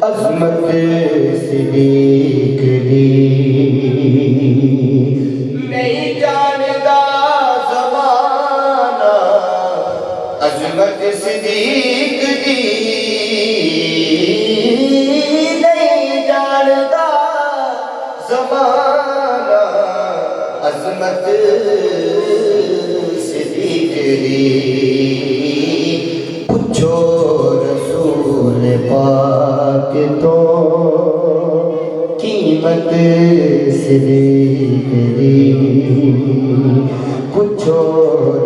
عظمت صدیق دی نہیں جاندا زمانہ، عظمت صدیق دی نہیں جاندا زمانہ، عظمت صدیق دی پوچھو رسول پاک تو قیمت صدیق دی، پوچھو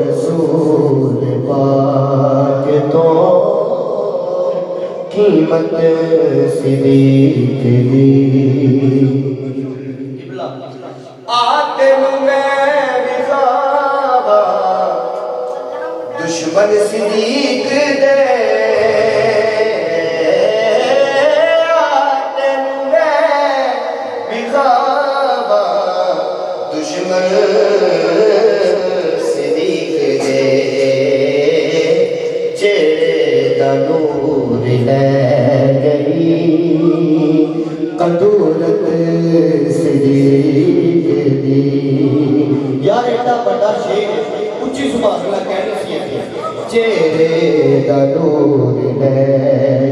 رسول پاک تو قیمت صدیق دی۔ آتم میں بخابا دشمن صدیق دے، آتم میں بخابا دشمن صدیق دے، چہرے دا نور لے گئی قدورت صدیق دی۔ یار ایڈا بڑا شیر اچھی سبحان اللہ کہنے سی ہے، چہرے دا نور لے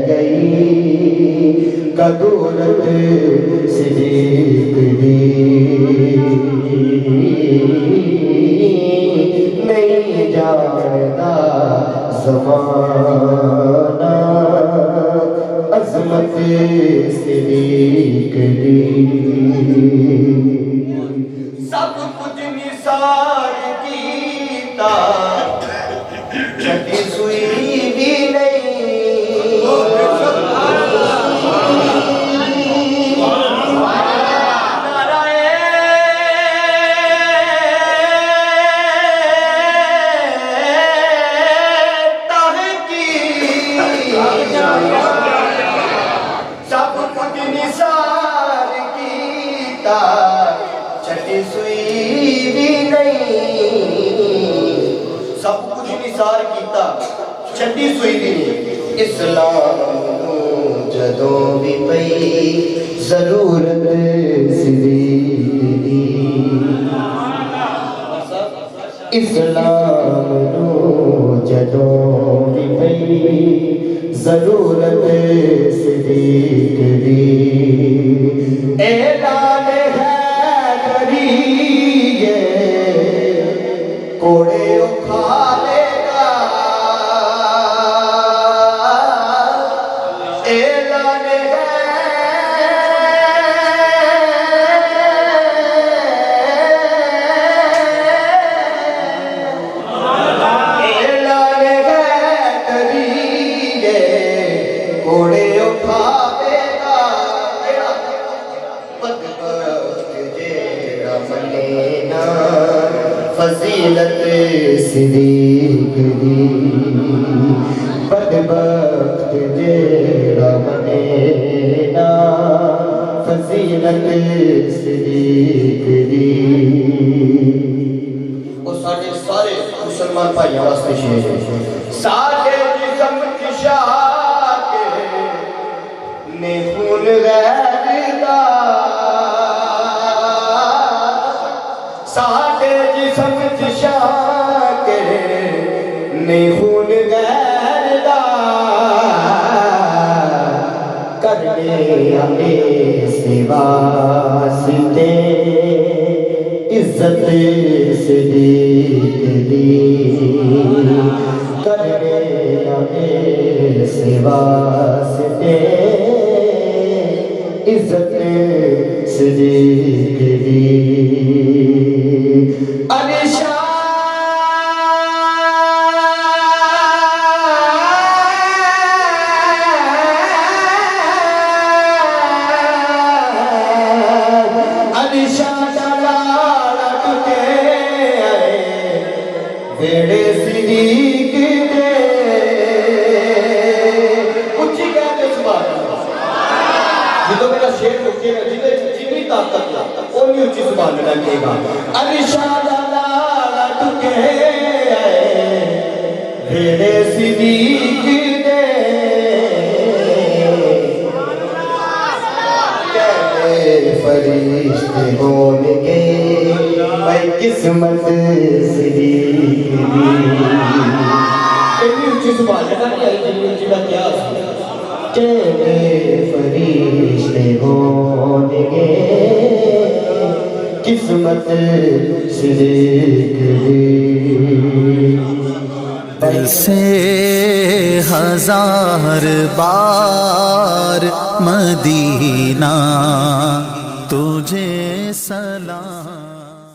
گئی قدورت صدیق دی، نہیں جاندا زمانہ عظمت صدیق دی۔ سب کچھ نثار کیتا چھٹی سوئی بھی نہیں، سب کچھ نثار کیتا چھٹی سوئی بھی نہیں، سب کچھ نثار کیتا چھٹی سوئی بھی نہیں، اسلام نوں جدوں بھی پئی ضرورت صدیق دی، اسلام نوں جدوں بھی پئی ضرورت صدیق دی، اعلان ہے کریے کوڑے اکھا لے گا، اعلان ہے کریے کوڑے اکھا لے گا، بدبخت جیڑا منے نا فضیلت صدیق دی، بدبخت جیڑا منے نا فضیلت صدیق دی۔ وہ سارے مسلمان بھائیوں واسطے شیر ہے، سارے جسم چشا کے نے خون غیر دا، سارے جسم چشا کے نے خون غیر دا، کرنے ہمیں سوا ستے عزت صدیق دی، کرنے ہمیں سوا ستے عزت صدیق دی۔ علی شاہ علی شاہ جلالہ کے بیڑے صدیق دے، اچھی کہتے سبحان اللہ، جدو میرا شیر رکے گا جتنی طاقت اونی اچھی سبحان اللہ کہے گا، علی شاہ جلالہ کے بیڑے صدیق بھائی قسمت صدیق دی اتنی اچھی زبان ہے نا کہ اتنی اچھی کا کیا چہرے فرشتے ہوں گے قسمت صدیق دی دل سے ہزار بار مدینہ تجھے سلام